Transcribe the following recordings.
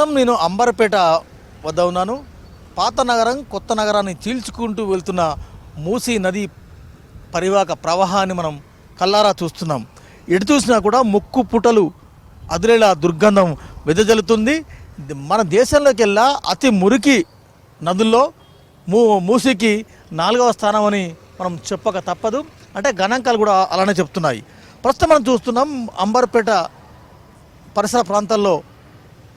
ప్రస్తుతం నేను అంబర్పేట వద్ద ఉన్నాను. పాత నగరం కొత్త నగరాన్ని చీల్చుకుంటూ వెళ్తున్న మూసీ నది పరివాహక ప్రవాహాన్ని మనం కల్లారా చూస్తున్నాం. ఎటు చూసినా కూడా ముక్కు పుటలు అదిరేలా దుర్గంధం వెదజల్లుతుంది. మన దేశంలోకెల్లా అతి మురికి నదుల్లో మూసీకి 4వ స్థానం అని మనం చెప్పక తప్పదు. అంటే గణాంకాలు కూడా అలానే చెప్తున్నాయి. ప్రస్తుతం మనం చూస్తున్నాం అంబర్పేట పరిసర ప్రాంతాల్లో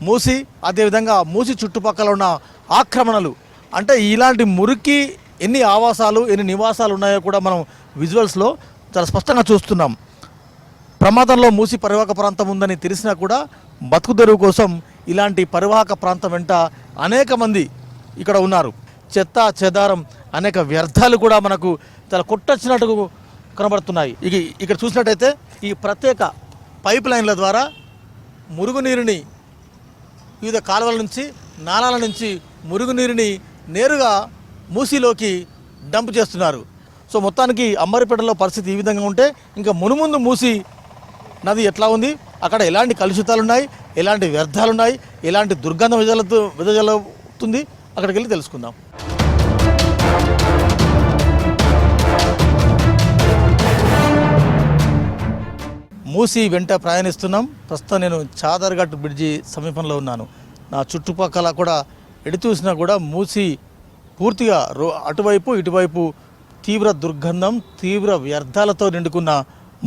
మూసీ, అదేవిధంగా మూసీ చుట్టుపక్కల ఉన్న ఆక్రమణలు, అంటే ఇలాంటి మురికి ఎన్ని ఆవాసాలు ఎన్ని నివాసాలు ఉన్నాయో కూడా మనం విజువల్స్లో చాలా స్పష్టంగా చూస్తున్నాం. ప్రమాదంలో మూసీ పరివాహక ప్రాంతం ఉందని తెలిసినా కూడా బతుకుదెరువు కోసం ఇలాంటి పరివాహక ప్రాంతం వెంట అనేక మంది ఇక్కడ ఉన్నారు. చెత్త చెదారం అనేక వ్యర్థాలు కూడా మనకు చాలా కొట్టొచ్చినట్టు కనబడుతున్నాయి. ఇక్కడ చూసినట్టయితే ఈ ప్రత్యేక పైప్ లైన్ల ద్వారా మురుగునీరుని వివిధ కాలువల నుంచి నాలాల నుంచి మురుగునీరుని నేరుగా మూసీలోకి డంప్ చేస్తున్నారు. సో మొత్తానికి అంబర్పేటలో పరిస్థితి ఈ విధంగా ఉంటే ఇంకా మునుముందు మూసీ నది ఎట్లా ఉంది, అక్కడ ఎలాంటి కలుషితాలు ఉన్నాయి, ఎలాంటి వ్యర్థాలు ఉన్నాయి, ఎలాంటి దుర్గంధం వెదజల్లుతుంది, అక్కడికి వెళ్ళి తెలుసుకుందాం. మూసీ వెంట ప్రయాణిస్తున్నాం. ప్రస్తుతం నేను చాదర్ఘట్ బ్రిడ్జి సమీపంలో ఉన్నాను. నా చుట్టుపక్కల కూడా ఎటు చూసినా కూడా మూసీ పూర్తిగా అటువైపు ఇటువైపు తీవ్ర దుర్గంధం తీవ్ర వ్యర్థాలతో నిండుకున్న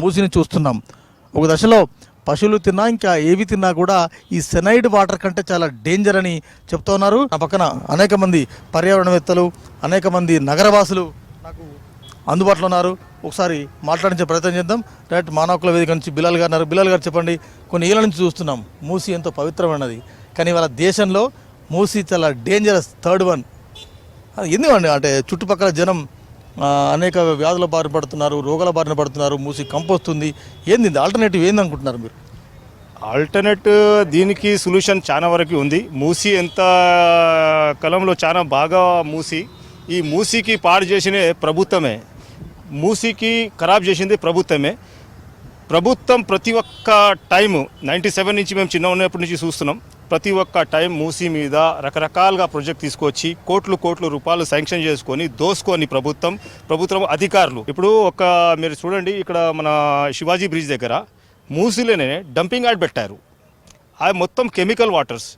మూసీని చూస్తున్నాం. ఒక దశలో పశువులు తిన్నా ఇంకా ఏవి తిన్నా కూడా ఈ సెనైడ్ వాటర్ కంటే చాలా డేంజర్ అని చెప్తూ ఉన్నారు. నా పక్కన అనేక మంది పర్యావరణవేత్తలు అనేక మంది నగరవాసులు నాకు అందుబాటులో ఉన్నారు. ఒకసారి మాట్లాడించే ప్రయత్నం చేద్దాం. డైరెక్ట్ మానవ హక్కుల వేదిక నుంచి బిలాల్ గారు ఉన్నారు. బిలాల్ గారు చెప్పండి, కొన్ని ఏళ్ళ నుంచి చూస్తున్నాం మూసీ ఎంతో పవిత్రమైనది, కానీ వాళ్ళ దేశంలో మూసీ చాలా డేంజరస్ థర్డ్ వన్. ఎందుకండి అంటే చుట్టుపక్కల జనం అనేక వ్యాధుల బారిన పడుతున్నారు, రోగాల బారిన పడుతున్నారు, మూసీ కంపొస్తుంది. ఏంది ఆల్టర్నేటివ్ ఏంది అనుకుంటున్నారు మీరు? ఆల్టర్నేటివ్ దీనికి సొల్యూషన్ చాలా వరకు ఉంది. మూసీ ఎంత కాలంలో చాలా బాగా ఈ మూసీకి పాడు చేసిన ప్రభుత్వమే, మూసీకి ఖరాబ్ చేసింది ప్రభుత్వమే. ప్రభుత్వం ప్రతి ఒక్క టైము 97 నుంచి మేము చిన్న ఉన్నప్పటి నుంచి చూస్తున్నాం. ప్రతి ఒక్క టైం మూసీ మీద రకరకాలుగా ప్రాజెక్ట్ తీసుకొచ్చి కోట్లు రూపాయలు శాంక్షన్ చేసుకొని దోసుకొని ప్రభుత్వం అధికారులు. ఇప్పుడు మీరు చూడండి, ఇక్కడ మన శివాజీ బ్రిడ్జ్ దగ్గర మూసీలోనే డంపింగ్ యార్డ్ పెట్టారు. అది మొత్తం కెమికల్ వాటర్స్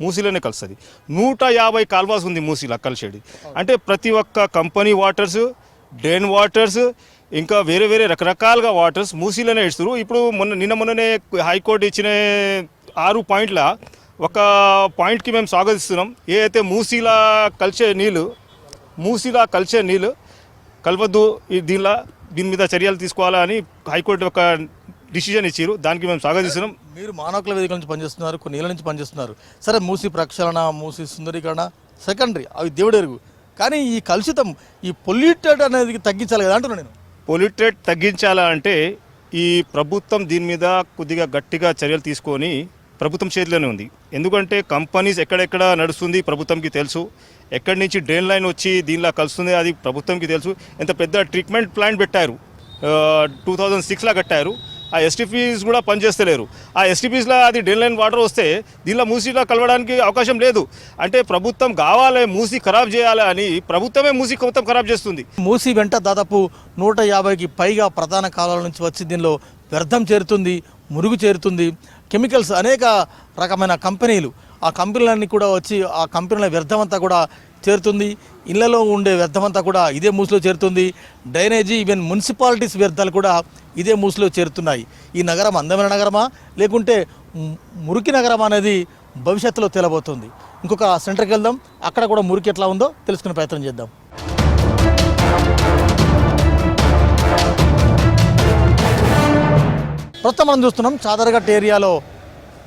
మూసీలోనే కలుస్తుంది. 150 కాల్వాస్ ఉంది మూసీలో కలిసేది. అంటే ప్రతి ఒక్క కంపెనీ వాటర్స్, డ్రైన్ వాటర్స్, ఇంకా వేరే రకరకాలుగా వాటర్స్ మూసీలోనే ఇస్తారు. ఇప్పుడు మొన్ననే హైకోర్టు ఇచ్చిన 6 పాయింట్ల ఒక పాయింట్కి మేము స్వాగతిస్తున్నాం. ఏదైతే మూసీలా కలిసే నీళ్ళు కలవద్దు, దీని మీద చర్యలు తీసుకోవాలా అని హైకోర్టు ఒక డిసిజన్ ఇచ్చారు. దానికి మేము స్వాగతిస్తున్నాం. మీరు మానవ హక్కుల వేదిక నుంచి పనిచేస్తున్నారు, కొన్ని ఏళ్ళ నుంచి పనిచేస్తున్నారు. సరే, మూసీ ప్రక్షాళన, మూసీ సుందరీకరణ సెకండరీ, అవి దేవుడెరుగు. కానీ ఈ కలుషితం, ఈ పొల్యూటెడ్ అనేది తగ్గించాలి కదా అంటున్నాను నేను. పొల్యూటెడ్ తగ్గించాలా అంటే ఈ ప్రభుత్వం దీని మీద కొద్దిగా గట్టిగా చర్యలు తీసుకొని, ప్రభుత్వం చేతిలోనే ఉంది. ఎందుకంటే కంపెనీస్ ఎక్కడెక్కడ నడుస్తుంది ప్రభుత్వంకి తెలుసు, ఎక్కడి నుంచి డ్రైన్ లైన్ వచ్చి దీనిలో కలుస్తుంది అది ప్రభుత్వంకి తెలుసు. ఎంత పెద్ద ట్రీట్మెంట్ ప్లాంట్ పెట్టారు, 2006లో కట్టారు. ఆ ఎస్టీపీస్ కూడా పనిచేస్తలేరు. ఆ ఎస్టీపీస్లో అది డ్రైన్ లైన్ వాటర్ వస్తే దీనిలో మూసీలో కలవడానికి అవకాశం లేదు. అంటే ప్రభుత్వం కావాలి మూసీ ఖరాబ్ చేయాలి అని ప్రభుత్వమే మూసీ మొత్తం ఖరాబ్ చేస్తుంది. మూసీ వెంట దాదాపు 150కి పైగా ప్రధాన కాలువల నుంచి వచ్చి దీనిలో వ్యర్థం చేరుతుంది, మురుగు చేరుతుంది, కెమికల్స్, అనేక రకమైన కంపెనీలు, ఆ కంపెనీలన్నీ కూడా వచ్చి ఆ కంపెనీల వ్యర్థం అంతా కూడా చేరుతుంది. ఇళ్లలో ఉండే వ్యర్థమంతా కూడా ఇదే మూసీలో చేరుతుంది. డ్రైనేజీ, ఈవెన్ మున్సిపాలిటీస్ వ్యర్థాలు కూడా ఇదే మూసీలో చేరుతున్నాయి. ఈ నగరం అందమైన నగరమా లేకుంటే మురికి నగరమా అనేది భవిష్యత్తులో తేలబోతుంది. ఇంకొక సెంటర్కి వెళ్దాం, అక్కడ కూడా మురికి ఎట్లా ఉందో తెలుసుకునే ప్రయత్నం చేద్దాం. ప్రస్తుతం మనం చూస్తున్నాం చాదర్ఘట్ ఏరియాలో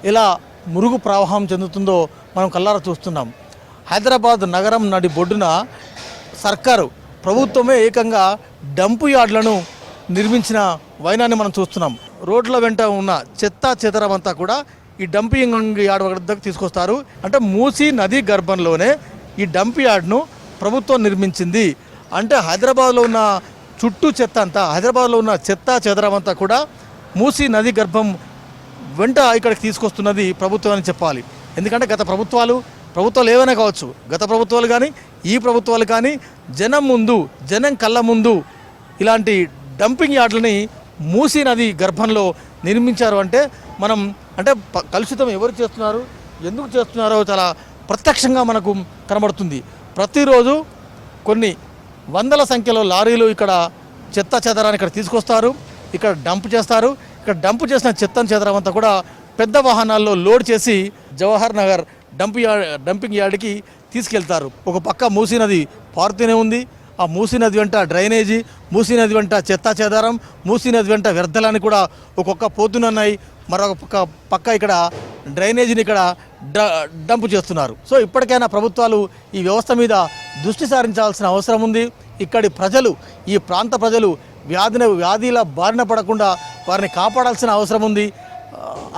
ఎలా మురుగు ప్రవాహం చెందుతుందో మనం కల్లారా చూస్తున్నాం. హైదరాబాద్ నగరం నడి బొడ్డున సర్కారు ప్రభుత్వమే ఏకంగా డంపు యార్డులను నిర్మించిన వైనాన్ని మనం చూస్తున్నాం. రోడ్ల వెంట ఉన్న చెత్త చెదరం అంతా కూడా ఈ డంపింగ్ యార్డ్ వద్దకు తీసుకొస్తారు. అంటే మూసీ నది గర్భంలోనే ఈ డంప్ యార్డ్ను ప్రభుత్వం నిర్మించింది. అంటే హైదరాబాద్లో ఉన్న చుట్టూ చెత్త అంతా, హైదరాబాద్లో ఉన్న చెత్త చెదరం అంతా కూడా మూసీ నది గర్భం వెంట ఇక్కడికి తీసుకొస్తున్నది ప్రభుత్వం అని చెప్పాలి. ఎందుకంటే గత ప్రభుత్వాలు ఏమైనా కావచ్చు, గత ప్రభుత్వాలు కానీ ఈ ప్రభుత్వాలు కానీ జనం ముందు, జనం కళ్ళ ముందు ఇలాంటి డంపింగ్ యార్డులని మూసీ నది గర్భంలో నిర్మించారు. అంటే మనం అంటే కలుషితం ఎవరు చేస్తున్నారు, ఎందుకు చేస్తున్నారో చాలా ప్రత్యక్షంగా మనకు కనబడుతుంది. ప్రతిరోజు కొన్ని వందల సంఖ్యలో లారీలు ఇక్కడ చెత్త చెదరాన్ని ఇక్కడ తీసుకొస్తారు, ఇక్కడ డంప్ చేస్తారు. ఇక్కడ డంప్ చేసిన చెత్తను చెదరం అంతా కూడా పెద్ద వాహనాల్లో లోడ్ చేసి జవహర్ నగర్ డంపింగ్ యార్డ్కి తీసుకెళ్తారు. ఒక పక్క మూసీ నది పారుతూనే ఉంది. ఆ మూసీ నది వెంట డ్రైనేజీ, మూసీ నది వెంట చెత్త చెదారం, మూసీ నది వెంట వ్యర్థాలని కూడా ఒక్కొక్క పోతున్నాయి. మరొక పక్క ఇక్కడ డ్రైనేజీని ఇక్కడ డంప్ చేస్తున్నారు. సో ఇప్పటికైనా ప్రభుత్వాలు ఈ వ్యవస్థ మీద దృష్టి సారించాల్సిన అవసరం ఉంది. ఇక్కడి ప్రజలు, ఈ ప్రాంత ప్రజలు వ్యాధిల బారిన పడకుండా వారిని కాపాడాల్సిన అవసరం ఉంది.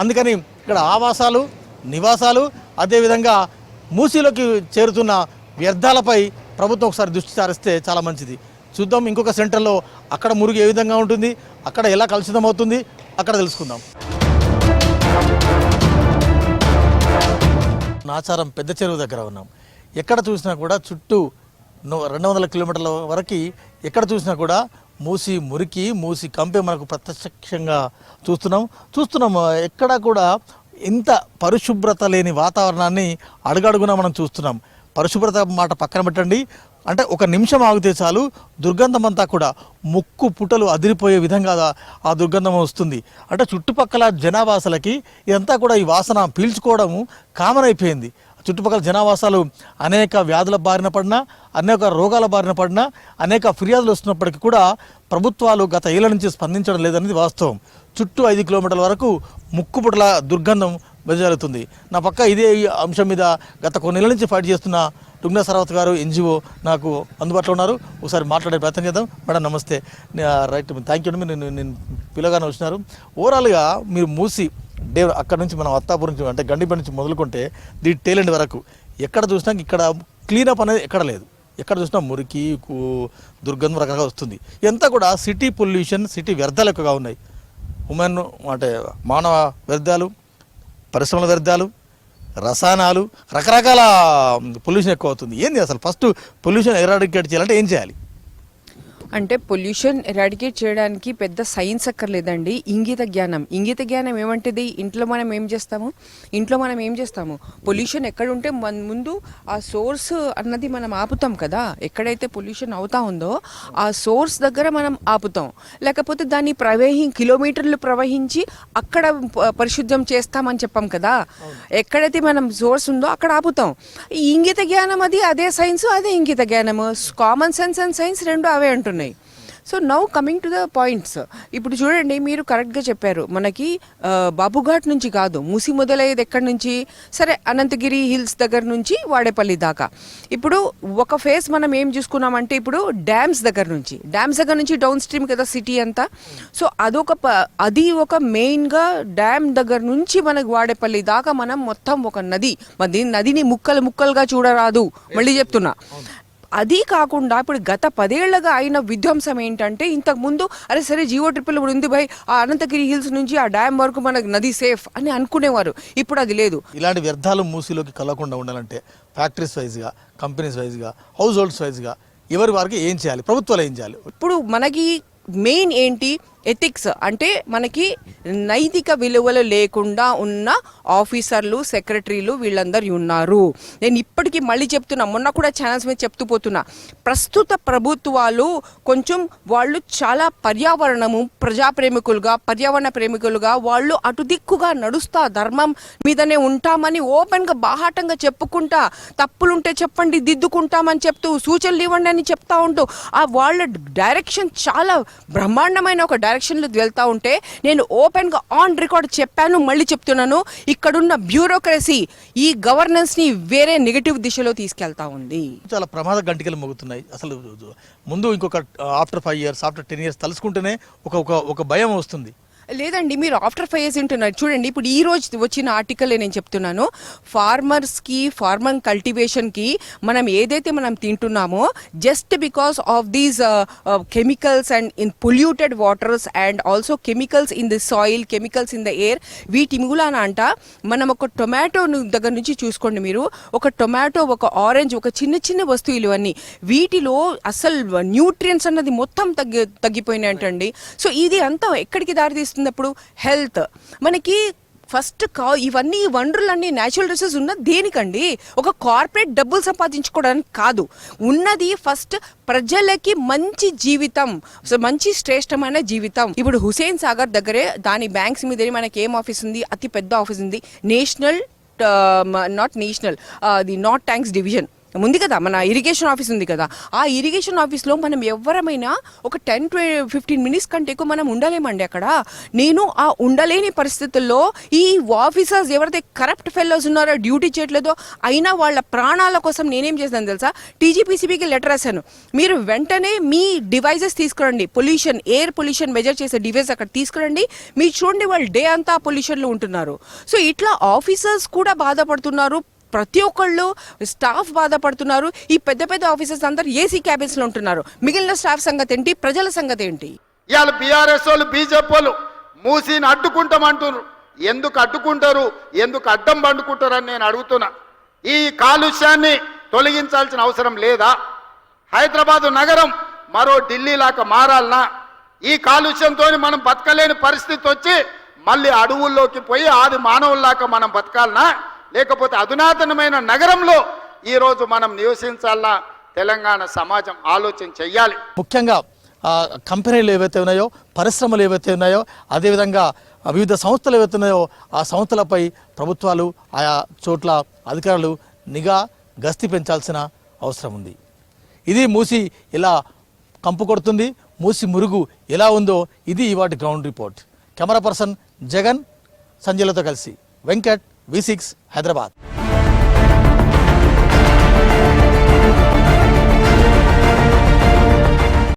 అందుకని ఇక్కడ ఆవాసాలు, నివాసాలు, అదేవిధంగా మూసీలోకి చేరుతున్న వ్యర్థాలపై ప్రభుత్వం ఒకసారి దృష్టి సారిస్తే చాలా మంచిది. చూద్దాం ఇంకొక సెంటర్లో అక్కడ మురుగు ఏ విధంగా ఉంటుంది, అక్కడ ఎలా కలుషితం అవుతుంది, అక్కడ తెలుసుకుందాం. నాచారం పెద్ద చెరువు దగ్గర ఉన్నాం. ఎక్కడ చూసినా కూడా చుట్టూ 200 కిలోమీటర్ల వరకు ఎక్కడ చూసినా కూడా మూసి మురికి, మూసి కంపే మనకు ప్రత్యక్షంగా చూస్తున్నాం. ఎక్కడ కూడా ఇంత పరిశుభ్రత లేని వాతావరణాన్ని అడుగడుగునా మనం చూస్తున్నాం. పరిశుభ్రత మాట పక్కన పెట్టండి, అంటే ఒక నిమిషం ఆగితే చాలు దుర్గంధం అంతా కూడా ముక్కు పుటలు అదిరిపోయే విధంగా ఆ దుర్గంధం వస్తుంది. అంటే చుట్టుపక్కల జనావాసాలకి ఇదంతా కూడా ఈ వాసన పీల్చుకోవడము కామన్ అయిపోయింది. చుట్టుపక్కల జనావాసాలు అనేక వ్యాధుల బారిన పడినా, అనేక రోగాల బారిన పడినా, అనేక ఫిర్యాదులు వస్తున్నప్పటికీ కూడా ప్రభుత్వాలు గత ఏళ్ల నుంచి స్పందించడం లేదనేది వాస్తవం. చుట్టూ 5 కిలోమీటర్ల వరకు ముక్కుపుటల దుర్గంధం వెదజల్లుతుంది. నా పక్క ఇదే అంశం మీద గత కొన్ని నెలల నుంచి ఫైట్ చేస్తున్న టుంగ్నా సరావత్ గారు, ఎన్జిఓ నాకు అందుబాటులో ఉన్నారు. ఒకసారి మాట్లాడే ప్రయత్నం చేద్దాం. మేడం నమస్తే. రైట్, థ్యాంక్ యూ అండి. నేను పిల్లగానే వచ్చినారు. ఓవరాల్గా మీరు మూసి అక్కడ నుంచి మనం అత్తాపూర్ నుంచి అంటే గండిపేట నుంచి మొదలుకుంటే ది టేలెండ్ వరకు ఎక్కడ చూసినా ఇక్కడ క్లీనప్ అనేది ఎక్కడ లేదు. ఎక్కడ చూసినా మురికి, దుర్గంధం రకరకాల వస్తుంది. ఎంత కూడా సిటీ పొల్యూషన్, సిటీ వ్యర్థాలు ఎక్కువగా ఉన్నాయి. ఉమెన్ అంటే మానవ వ్యర్థాలు, పరిశ్రమల వ్యర్థాలు, రసాయనాలు, రకరకాల పొల్యూషన్ ఎక్కువ అవుతుంది. ఏంది అసలు ఫస్ట్ పొల్యూషన్ ఎరాడికేట్ చేయాలంటే ఏం చేయాలి? అంటే పొల్యూషన్ ఎరాడికేట్ చేయడానికి పెద్ద సైన్స్ అక్కర్లేదండి, ఇంగిత జ్ఞానం ఏమంటది? ఇంట్లో మనం ఏం చేస్తాము పొల్యూషన్ ఎక్కడుంటే ముందు ఆ సోర్స్ అన్నది మనం ఆపుతాం కదా. ఎక్కడైతే పొల్యూషన్ అవుతా ఉందో ఆ సోర్స్ దగ్గర మనం ఆపుతాం, లేకపోతే దాన్ని కిలోమీటర్లు ప్రవహించి అక్కడ పరిశుద్ధం చేస్తామని చెప్పాం కదా. ఎక్కడైతే మనం సోర్స్ ఉందో అక్కడ ఆపుతాం. ఈ ఇంగిత జ్ఞానం అదే సైన్స్, అదే ఇంగిత జ్ఞానము. కామన్ సెన్స్ అండ్ సైన్స్ రెండు అవే అంటున్నాయి. So now coming to the points. ఇప్పుడు చూడండి, మీరు కరెక్ట్గా చెప్పారు. మనకి బాబుఘాట్ నుంచి కాదు, మూసి మొదలయ్యేది ఎక్కడి నుంచి? సరే, అనంతగిరి హిల్స్ దగ్గర నుంచి వాడేపల్లి దాకా. ఇప్పుడు ఒక ఫేజ్ మనం ఏం చూసుకున్నామంటే, ఇప్పుడు డ్యామ్స్ దగ్గర నుంచి డౌన్ స్ట్రీమ్ కదా సిటీ అంతా. సో అది ఒక మెయిన్గా డ్యామ్ దగ్గర నుంచి మనకు వాడేపల్లి దాకా మనం మొత్తం ఒక నదిని ముక్కలుగా చూడరాదు, మళ్ళీ చెప్తున్నా. అది కాకుండా ఇప్పుడు గత 10 ఏళ్లుగా అయిన విధ్వంసం ఏంటంటే, ఇంతకు ముందు సరే జియో ట్రిపుల్ ఉంది భయ్, ఆ అనంతగిరి హిల్స్ నుంచి ఆ డ్యామ్ వరకు మనకు నది సేఫ్ అని అనుకునేవారు. ఇప్పుడు అది లేదు. ఇలాంటి వ్యర్థాలు మూసీలోకి కలగకుండా ఉండాలంటే ఫ్యాక్టరీస్ వైజ్గా, కంపెనీస్ వైజ్గా, హౌస్ హోల్డ్స్ వైజ్గా ఎవరి వారికి ఏం చేయాలి, ప్రభుత్వాలు ఏం చేయాలి? ఇప్పుడు మనకి మెయిన్ ఏంటి? ఎథిక్స్. అంటే మనకి నైతిక విలువలు లేకుండా ఉన్న ఆఫీసర్లు, సెక్రటరీలు వీళ్ళందరూ ఉన్నారు. నేను ఇప్పటికీ మళ్ళీ చెప్తున్నా, మొన్న కూడా ఛానల్స్ మీద చెప్తూ పోతున్నా, ప్రస్తుత ప్రభుత్వాలు కొంచెం వాళ్ళు చాలా పర్యావరణ ప్రేమికులుగా వాళ్ళు అటు దిక్కుగా నడుస్తా, ధర్మం మీదనే ఉంటామని ఓపెన్గా బాహాటంగా చెప్పుకుంటా, తప్పులుంటే చెప్పండి దిద్దుకుంటామని చెప్తూ, సూచనలు ఇవ్వండి అని చెప్తా ఉంటూ వాళ్ళ డైరెక్షన్ చాలా బ్రహ్మాండమైన ఒక డైరెక్షన్లో వెళ్తా ఉంటే, నేను ఓపెన్గా ఆన్ రికార్డ్ చెప్పాను, మళ్ళీ చెప్తున్నాను, ఇక్కడున్న బ్యూరోక్రసీ ఈ గవర్నెన్స్ని వేరే నెగటివ్ దిశలో తీసుకెళ్తా ఉంది. చాలా ప్రమాద గంటికలు మోగుతున్నాయి. అసలు ముందు ఇంకొక ఆఫ్టర్ 5 years, ఆఫ్టర్ 10 years తలుసుకుంటేనే ఒక భయం వస్తుంది. లేదండి, మీరు ఆఫ్టర్ 5 years వింటున్నారు. చూడండి, ఇప్పుడు ఈ రోజు వచ్చిన ఆర్టికల్ నేను చెప్తున్నాను. ఫార్మర్స్కి, ఫార్మర్ కల్టివేషన్కి మనం ఏదైతే మనం తింటున్నామో just because of these chemicals and in polluted waters and also chemicals in the soil, chemicals in the air, వీటి మూలాన అంట మనం ఒక టొమాటో దగ్గర నుంచి చూసుకోండి మీరు, ఒక టొమాటో, ఒక ఆరెంజ్, ఒక చిన్న చిన్న వస్తువులు అన్నీ, వీటిలో అసలు న్యూట్రియన్స్ అన్నది మొత్తం తగ్గిపోయినాయంటండి. సో ఇది అంతా ఎక్కడికి దారితీస్తుంది అప్పుడు? హెల్త్. మనకి ఫస్ట్ ఇవన్నీ వనరులన్నీ న్యాచురల్ రిసోర్స్ ఉన్నది దేనికండి? ఒక కార్పొరేట్ డబ్బులు సంపాదించుకోవడానికి కాదు, ఉన్నది ఫస్ట్ ప్రజలకి మంచి జీవితం, సో మంచి శ్రేష్టమైన జీవితం. ఇప్పుడు హుసేన్ సాగర్ దగ్గరే దాని బ్యాంక్స్ మీద మనకి ఏం ఆఫీస్ ఉంది? అతి పెద్ద ఆఫీస్ ఉంది, national the north tanks division ఉంది కదా, మన ఇరిగేషన్ ఆఫీస్ ఉంది కదా. ఆ ఇరిగేషన్ ఆఫీస్లో మనం ఎవరమైనా ఒక 10-15 minutes కంటే ఎక్కువ మనం ఉండలేమండి అక్కడ. నేను ఆ ఉండలేని పరిస్థితుల్లో ఈ ఆఫీసర్స్ ఎవరైతే కరప్ట్ ఫెలోస్ ఉన్నారో, డ్యూటీ చేయట్లేదో, అయినా వాళ్ళ ప్రాణాల కోసం నేనేం చేశాను తెలుసా? టీజీపీసీబీకి లెటర్ రాశాను, మీరు వెంటనే మీ డివైజెస్ తీసుకురండి, పొల్యూషన్, ఎయిర్ పొల్యూషన్ మెజర్ చేసే డివైస్ అక్కడ తీసుకురండి, మీరు చూడండి వాళ్ళు డే అంతా పొల్యూషన్లో ఉంటున్నారు. సో ఇట్లా ఆఫీసర్స్ కూడా బాధపడుతున్నారు, ప్రతి ఒక్కళ్ళు స్టాఫ్ బాధపడుతున్నారు. ఈ పెద్ద పెద్ద ఆఫీసర్స్ అందరు ఏసీ క్యాబిన్స్లో ఉంటున్నారు. మిగిలిన స్టాఫ్ సంగతి ఏంటి? ప్రజల సంగతి ఏంటి? ఇవాళ బీఆర్ఎస్ వాళ్ళు, బీజేపీ వాళ్ళు మూసీని అడ్డుకుంటామంటున్నారు. ఎందుకు అడ్డుకుంటారు, ఎందుకు అడ్డం పండుకుంటారని నేను అడుగుతున్నా. ఈ కాలుష్యాన్ని తొలగించాల్సిన అవసరం లేదా? హైదరాబాదు నగరం మరో ఢిల్లీ లాగా మారాలనా? ఈ కాలుష్యంతో మనం బతకలేని పరిస్థితి వచ్చి మళ్ళీ అడవుల్లోకి పోయి ఆది మానవుల్లాగా మనం బతకాలనా? లేకపోతే అధునాతనమైన నగరంలో ఈరోజు మనం నివసించాలన్నా? తెలంగాణ సమాజం ఆలోచన చెయ్యాలి. ముఖ్యంగా కంపెనీలు ఏవైతే ఉన్నాయో, పరిశ్రమలు ఏవైతే ఉన్నాయో, అదేవిధంగా వివిధ సంస్థలు ఏవైతే ఉన్నాయో, ఆ సంస్థలపై ప్రభుత్వాలు, ఆయా చోట్ల అధికారులు నిఘా, గస్తీ పెంచాల్సిన అవసరం ఉంది. ఇది మూసి ఎలా కంపు కొడుతుంది, మూసి మురుగు ఎలా ఉందో, ఇది ఇవాటి ground report. Camera person Jagan, సంజయ్లతో కలిసి వెంకట్, V6 హైదరాబాద్.